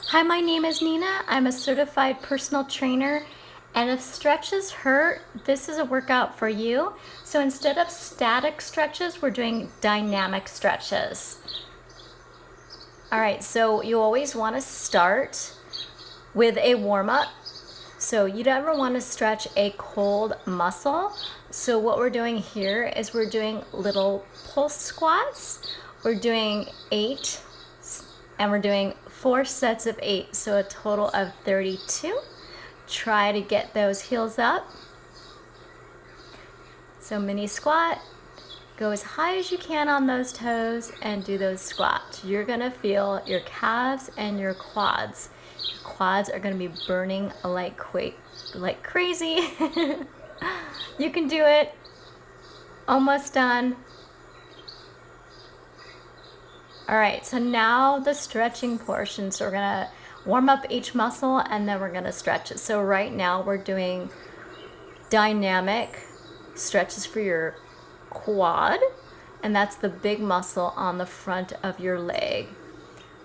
Hi, my name is Nina. I'm a certified personal trainer, and if stretches hurt, this is a workout for you. So instead of static stretches, we're doing dynamic stretches. All right, so you always want to start with a warm-up. So you don't ever want to stretch a cold muscle. So what we're doing here is we're doing little pulse squats. We're doing 8 and we're doing 4 sets of 8, so a total of 32. Try to get those heels up. So mini squat, go as high as you can on those toes and do those squats. You're gonna feel your calves and your quads. Your quads are gonna be burning like crazy. You can do it. Almost done. All right, so now the stretching portion. So we're gonna warm up each muscle and then we're gonna stretch it. So right now we're doing dynamic stretches for your quad, and that's the big muscle on the front of your leg.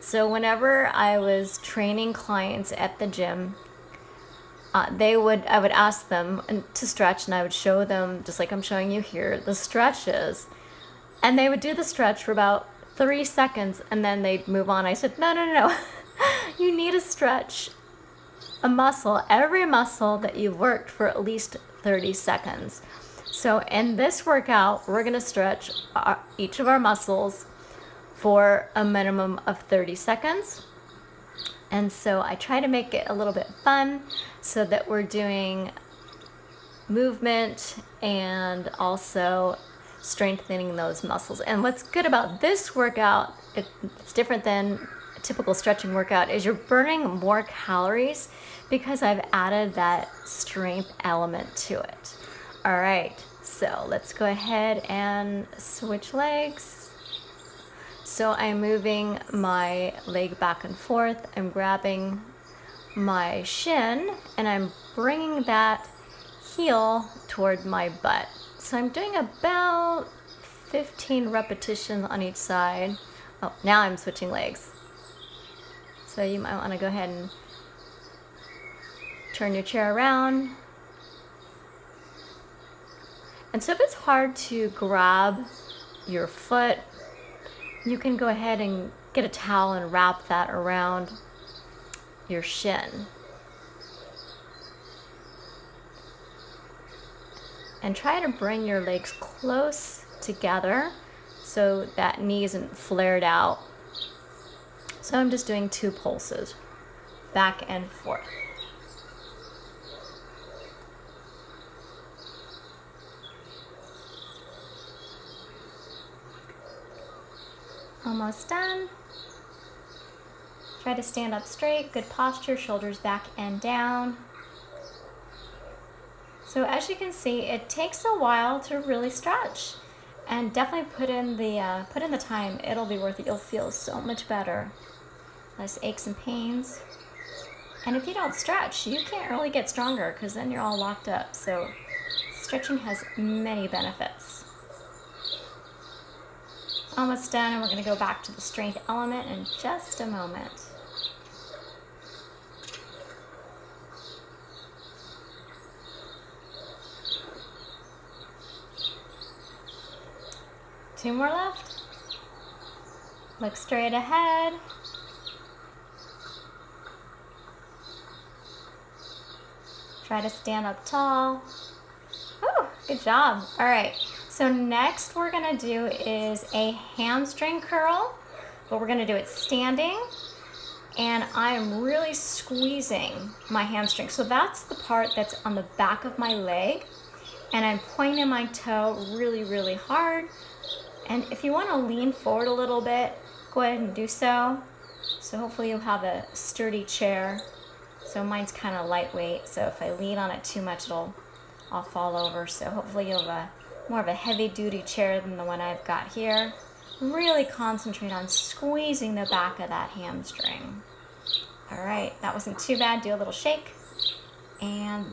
So whenever I was training clients at the gym, I would ask them to stretch, and I would show them, just like I'm showing you here, the stretches. And they would do the stretch for about 3 seconds and then they'd move on. I said, no. You need to stretch a muscle, every muscle that you've worked, for at least 30 seconds. So in this workout, we're gonna stretch each of our muscles for a minimum of 30 seconds. And so I try to make it a little bit fun so that we're doing movement and also strengthening those muscles. And what's good about this workout, it's different than a typical stretching workout, is you're burning more calories because I've added that strength element to it. All right, so let's go ahead and switch legs. So I'm moving my leg back and forth. I'm grabbing my shin and I'm bringing that heel toward my butt. So I'm doing about 15 repetitions on each side. Oh, now I'm switching legs. So you might want to go ahead and turn your chair around. And so if it's hard to grab your foot, you can go ahead and get a towel and wrap that around your shin. And try to bring your legs close together so that knee isn't flared out. So I'm just doing 2 pulses, back and forth. Almost done. Try to stand up straight, good posture, shoulders back and down. So as you can see, it takes a while to really stretch, and definitely put in the time. It'll be worth it. You'll feel so much better. Less aches and pains. And if you don't stretch, you can't really get stronger because then you're all locked up. So stretching has many benefits. Almost done, and we're going to go back to the strength element in just a moment. Two more left. Look straight ahead. Try to stand up tall. Woo, good job. All right, so next we're gonna do is a hamstring curl, but we're gonna do it standing. And I'm really squeezing my hamstring. So that's the part that's on the back of my leg. And I'm pointing my toe really, really hard. And if you want to lean forward a little bit, go ahead and do so. So hopefully you'll have a sturdy chair. So mine's kind of lightweight, so if I lean on it too much, I'll fall over. So hopefully you'll have more of a heavy-duty chair than the one I've got here. Really concentrate on squeezing the back of that hamstring. All right, that wasn't too bad. Do a little shake, and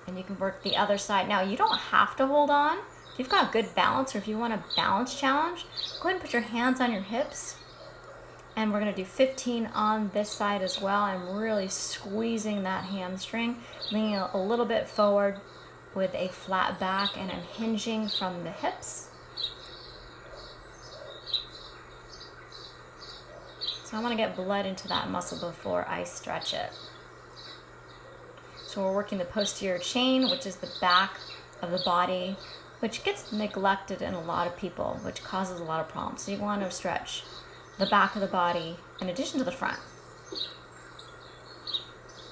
you can work the other side. Now, you don't have to hold on. If you've got good balance, or if you want a balance challenge, go ahead and put your hands on your hips And we're going to do 15 on this side as well. I'm really squeezing that hamstring, leaning a little bit forward with a flat back, and I'm hinging from the hips. So I want to get blood into that muscle before I stretch it. So we're working the posterior chain, which is the back of the body, which gets neglected in a lot of people, which causes a lot of problems. So you want to stretch the back of the body in addition to the front.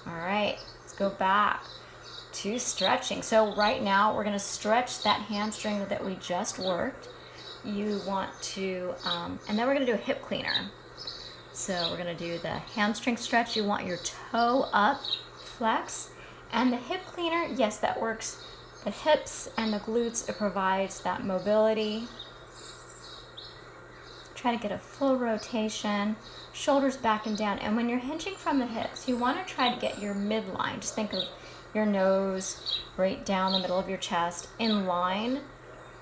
All right, let's go back to stretching. So right now we're going to stretch that hamstring that we just worked. You want to, and then we're going to do a hip cleaner. So we're going to do the hamstring stretch. You want your toe up, flex, and the hip cleaner, yes, that works the hips and the glutes. It provides that mobility. Try to get a full rotation, shoulders back and down. And when you're hinging from the hips, you want to try to get your midline. Just think of your nose right down the middle of your chest in line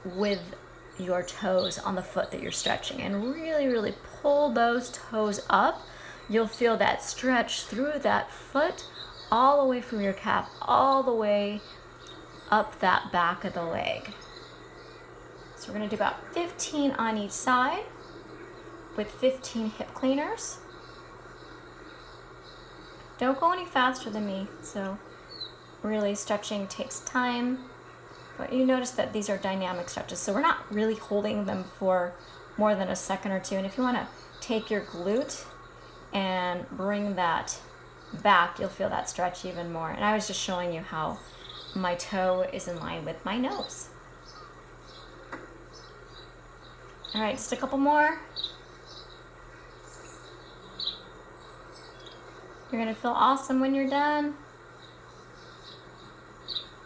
with your toes on the foot that you're stretching, and really, really pull those toes up. You'll feel that stretch through that foot all the way from your calf, all the way up that back of the leg. So we're going to do about 15 on each side with 15 hip cleaners. Don't go any faster than me, so really stretching takes time. But you notice that these are dynamic stretches, so we're not really holding them for more than a second or two. And if you want to take your glute and bring that back, you'll feel that stretch even more. And I was just showing you how my toe is in line with my nose. All right, just a couple more. You're going to feel awesome when you're done.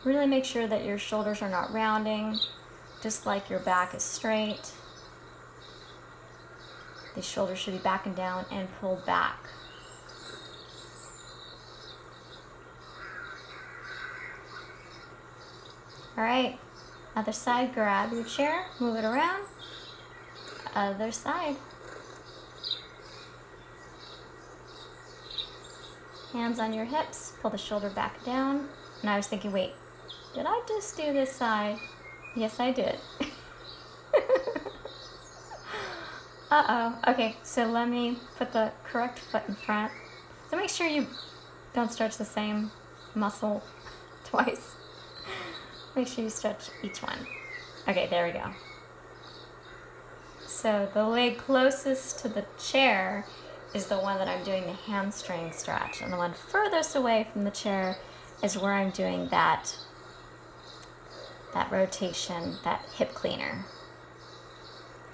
Really make sure that your shoulders are not rounding, just like your back is straight. The shoulders should be back and down and pulled back. All right, other side, grab your chair, move it around. Other side. Hands on your hips, pull the shoulder back down. And I was thinking, wait, did I just do this side? Yes, I did. Uh-oh. Okay, so let me put the correct foot in front. So make sure you don't stretch the same muscle twice. Make sure you stretch each one. Okay, there we go. So the leg closest to the chair is the one that I'm doing the hamstring stretch. And the one furthest away from the chair is where I'm doing that rotation, that hip cleaner.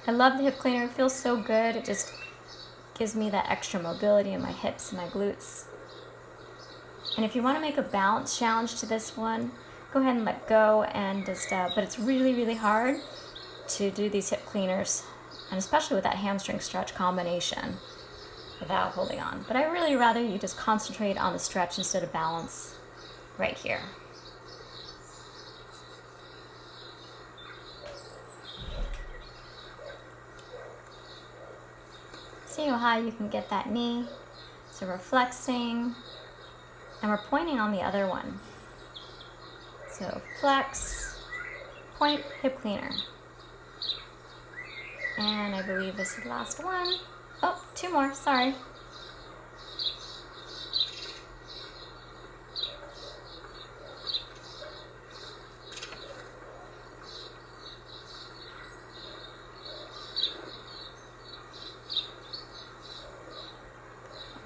I love the hip cleaner. It feels so good. It just gives me that extra mobility in my hips and my glutes. And if you want to make a balance challenge to this one, go ahead and let go and just, but it's really, really hard to do these hip cleaners, and especially with that hamstring stretch combination without holding on. But I really rather you just concentrate on the stretch instead of balance right here. See how high you can get that knee. So we're flexing and we're pointing on the other one. So flex, point, hip cleaner. And I believe this is the last one. Oh, two more, sorry.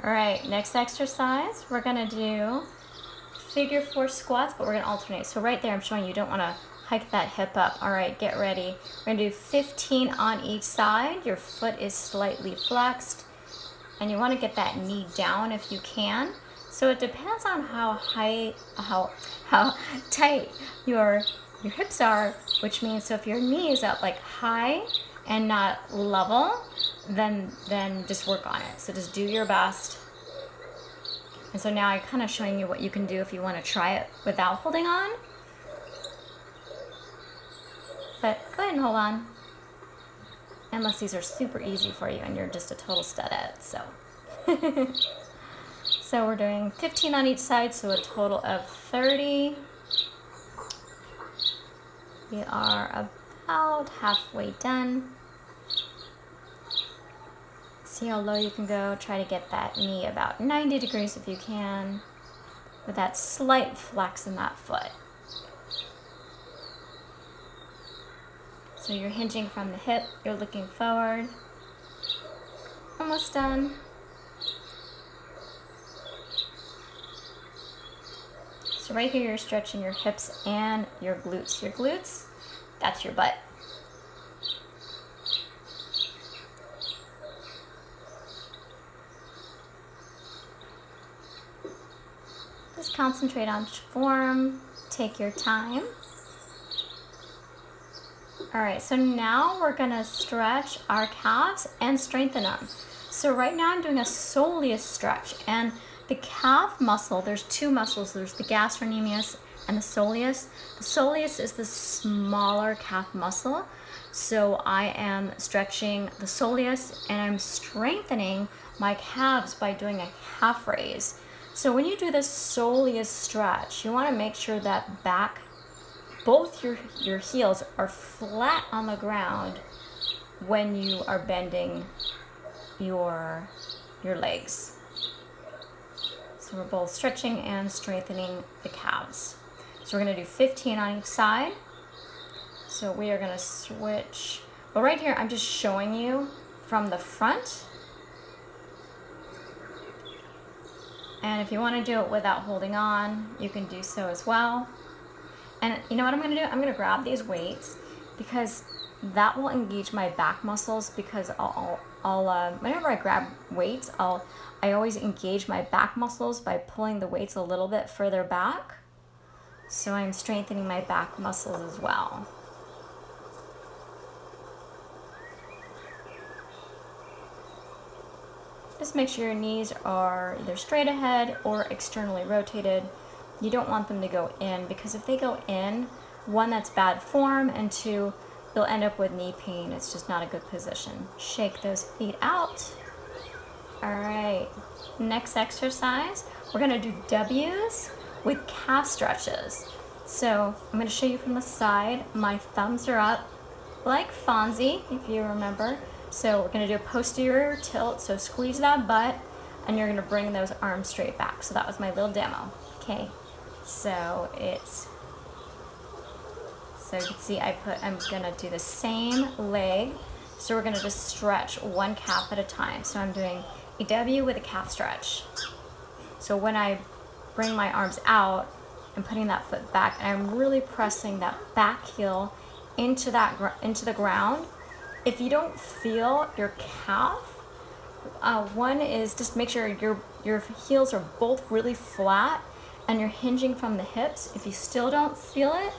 All right, next exercise, we're gonna do figure 4 squats, but we're gonna alternate. So right there, I'm showing you don't wanna hike that hip up. All right, get ready. We're gonna do 15 on each side. Your foot is slightly flexed, and you wanna get that knee down if you can. So it depends on how tight your hips are, which means, so if your knee is up like high and not level, then just work on it. So just do your best. And so now I'm kind of showing you what you can do if you want to try it without holding on. But go ahead and hold on. unless these are super easy for you and you're just a total stud at it, so. So we're doing 15 on each side, so a total of 30. We are about halfway done. See how low you can go. Try to get that knee about 90 degrees if you can, with that slight flex in that foot. So you're hinging from the hip, you're looking forward. Almost done. So right here you're stretching your hips and your glutes. Your glutes, that's your butt. Just concentrate on form, take your time. All right, so now we're gonna stretch our calves and strengthen them. So right now I'm doing a soleus stretch, and the calf muscle, there's two muscles, there's the gastrocnemius and the soleus. The soleus is the smaller calf muscle. So I am stretching the soleus and I'm strengthening my calves by doing a calf raise. So when you do this soleus stretch, you wanna make sure that both your heels are flat on the ground when you are bending your legs. So we're both stretching and strengthening the calves. So we're gonna do 15 on each side. So we are gonna switch. Well, right here, I'm just showing you from the front. And if you wanna do it without holding on, you can do so as well. And you know what I'm gonna do? I'm gonna grab these weights because that will engage my back muscles, because whenever I grab weights, I always engage my back muscles by pulling the weights a little bit further back. So I'm strengthening my back muscles as well. Just make sure your knees are either straight ahead or externally rotated. You don't want them to go in, because if they go in, one, that's bad form, and two, you'll end up with knee pain. It's just not a good position. Shake those feet out. All right, next exercise, we're gonna do W's with calf stretches. So I'm gonna show you from the side. My thumbs are up like Fonzie, if you remember. So we're gonna do a posterior tilt, so squeeze that butt, and you're gonna bring those arms straight back. So that was my little demo, okay? So you can see I'm gonna do the same leg. So we're gonna just stretch one calf at a time. So I'm doing a W with a calf stretch. So when I bring my arms out, I'm putting that foot back, and I'm really pressing that back heel into the ground. If you don't feel your calf, one is just make sure your heels are both really flat and you're hinging from the hips. If you still don't feel it,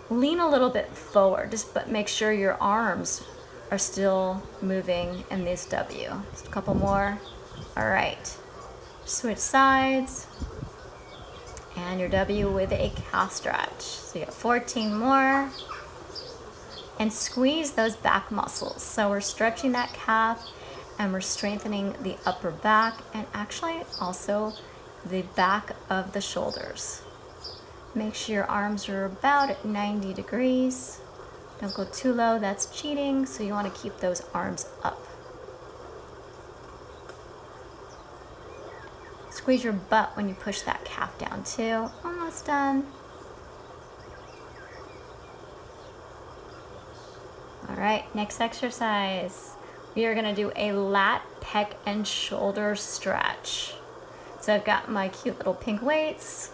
lean a little bit forward, but make sure your arms are still moving in this W. Just a couple more. All right, switch sides, and your W with a calf stretch. So you got 14 more, and squeeze those back muscles. So we're stretching that calf, and we're strengthening the upper back, and actually also the back of the shoulders. Make sure your arms are about at 90 degrees. Don't go too low, that's cheating, so you want to keep those arms up. Squeeze your butt when you push that calf down too. Almost done. All right, next exercise. We are gonna do a lat, pec, and shoulder stretch. So I've got my cute little pink weights,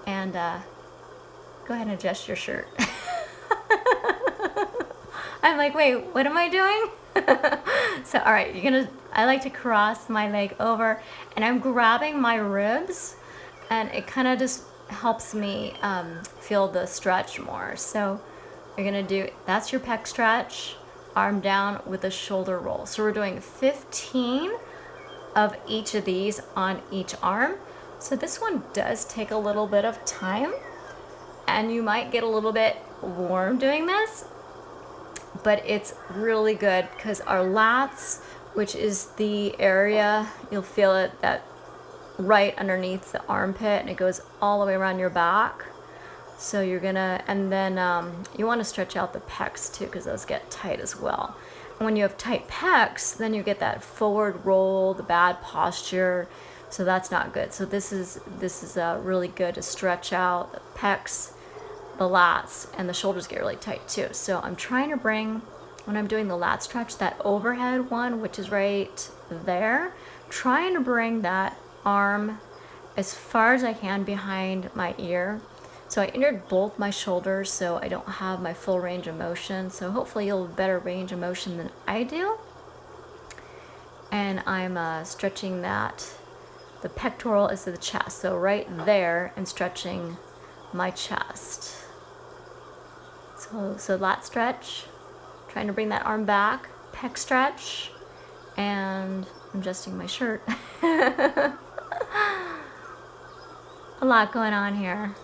and go ahead and adjust your shirt. I'm like, wait, what am I doing? So, all right, I like to cross my leg over, and I'm grabbing my ribs, and it kind of just helps me feel the stretch more. So you're gonna do, that's your pec stretch, arm down with a shoulder roll. So we're doing 15 of each of these on each arm. So this one does take a little bit of time, and you might get a little bit warm doing this, but it's really good because our lats, which is the area, you'll feel it, that right underneath the armpit, and it goes all the way around your back. So you're gonna, and then you want to stretch out the pecs too, because those get tight as well. And when you have tight pecs, then you get that forward roll, the bad posture. So that's not good. So this is really good to stretch out the pecs, the lats, and the shoulders get really tight too. So I'm trying to bring, when I'm doing the lat stretch, that overhead one, which is right there, trying to bring that arm as far as I can behind my ear. So I injured both my shoulders, so I don't have my full range of motion. So hopefully you'll have better range of motion than I do. And I'm stretching that, the pectoral is to the chest. So right there, and stretching my chest. So lat stretch, trying to bring that arm back, pec stretch, and I'm adjusting my shirt. A lot going on here.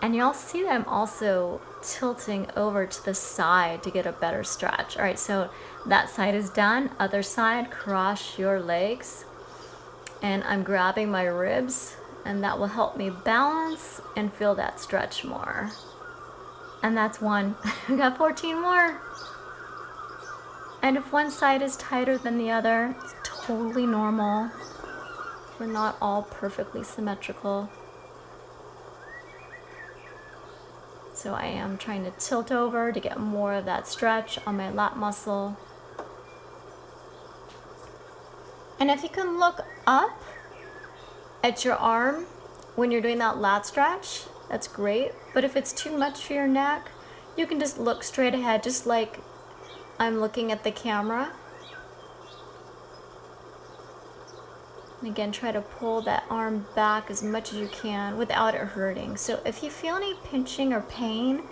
And you'll see that I'm also tilting over to the side to get a better stretch. All right, so that side is done. Other side, cross your legs. And I'm grabbing my ribs, and that will help me balance and feel that stretch more. And that's one. We got 14 more. And if one side is tighter than the other, it's totally normal. We're not all perfectly symmetrical. So I am trying to tilt over to get more of that stretch on my lat muscle. And if you can look up at your arm when you're doing that lat stretch, that's great. But if it's too much for your neck, you can just look straight ahead, just like I'm looking at the camera. And again, try to pull that arm back as much as you can without it hurting. So if you feel any pinching or pain,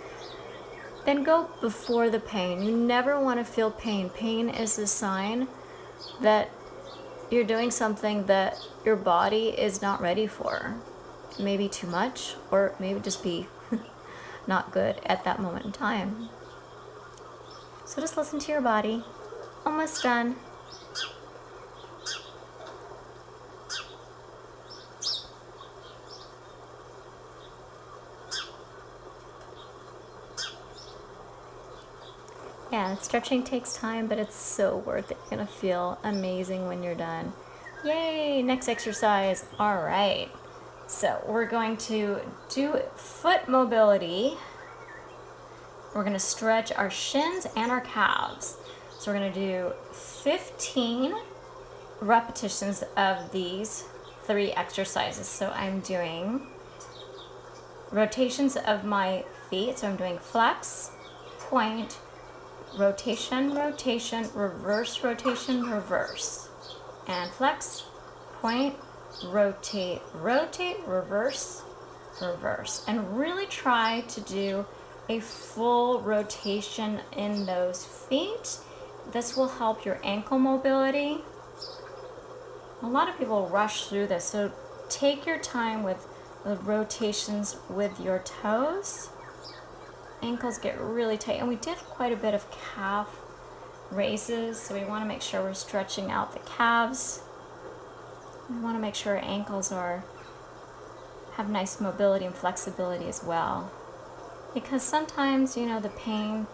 then go before the pain. You never want to feel pain. Pain is a sign that you're doing something that your body is not ready for. Maybe too much, or maybe just be not good at that moment in time. So just listen to your body. Almost done. Yeah, stretching takes time, but it's so worth it. You're gonna feel amazing when you're done. Yay, next exercise. All right, so we're going to do foot mobility. We're gonna stretch our shins and our calves. So we're gonna do 15 repetitions of these 3 exercises. So I'm doing rotations of my feet. So I'm doing flex, point, rotation, rotation, reverse, rotation, reverse. And flex, point, rotate, rotate, reverse, reverse. And really try to do a full rotation in those feet. This will help your ankle mobility. A lot of people rush through this, so take your time with the rotations with your toes. Ankles get really tight, and we did quite a bit of calf raises, so we want to make sure we're stretching out the calves. We want to make sure our ankles have nice mobility and flexibility as well, because sometimes, you know, the pain,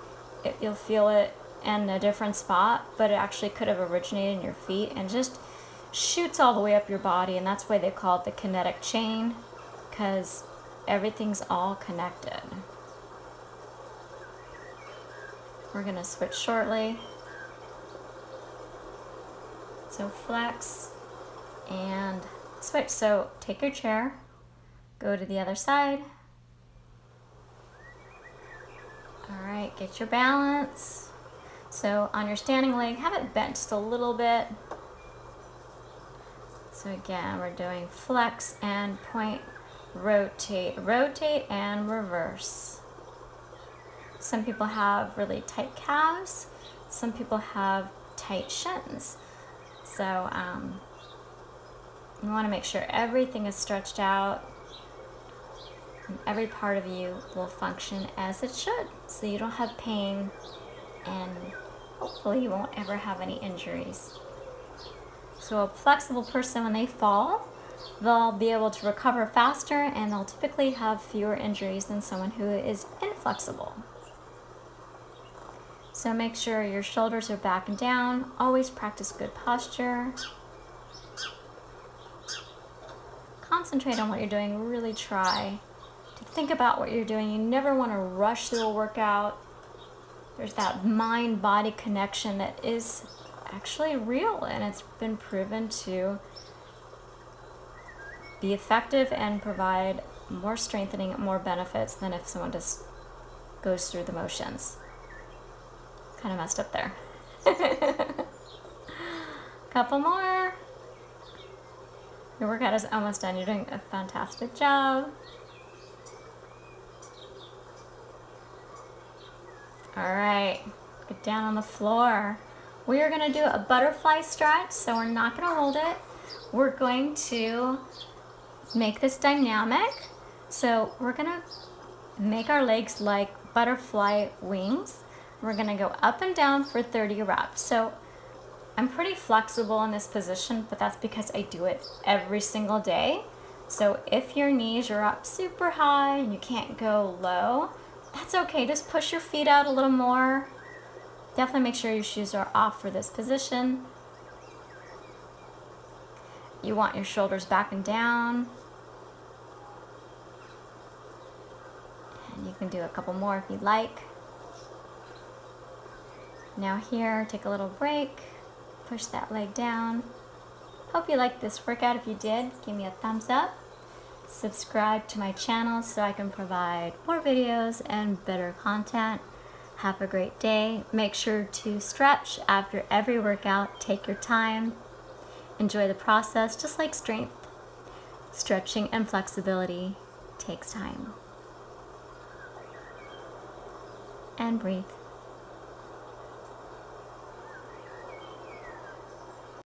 you'll feel it in a different spot, but it actually could have originated in your feet and just shoots all the way up your body. And that's why they call it the kinetic chain, because everything's all connected. We're going to switch shortly. So flex and switch. So take your chair, go to the other side. All right, get your balance. So on your standing leg, have it bent just a little bit. So again, we're doing flex and point, rotate, rotate, and reverse. Some people have really tight calves. Some people have tight shins. So you want to make sure everything is stretched out. and every part of you will function as it should, so you don't have pain, and hopefully you won't ever have any injuries. So a flexible person, when they fall, they'll be able to recover faster, and they'll typically have fewer injuries than someone who is inflexible. So make sure your shoulders are back and down. Always practice good posture. Concentrate on what you're doing. Really try to think about what you're doing. You never want to rush through a workout. There's that mind-body connection that is actually real, and it's been proven to be effective and provide more strengthening, more benefits than if someone just goes through the motions. Kind of messed up there. Couple more. Your workout is almost done. You're doing a fantastic job. All right, get down on the floor. We are gonna do a butterfly stretch, so we're not gonna hold it. We're going to make this dynamic. So we're gonna make our legs like butterfly wings. We're gonna go up and down for 30 reps. So I'm pretty flexible in this position, but that's because I do it every single day. So if your knees are up super high and you can't go low, that's okay. Just push your feet out a little more. Definitely make sure your shoes are off for this position. You want your shoulders back and down. And you can do a couple more if you'd like. Now here, take a little break. Push that leg down. Hope you liked this workout. If you did, give me a thumbs up. Subscribe to my channel so I can provide more videos and better content. Have a great day. Make sure to stretch after every workout. Take your time. Enjoy the process, just like strength. Stretching and flexibility takes time. And breathe.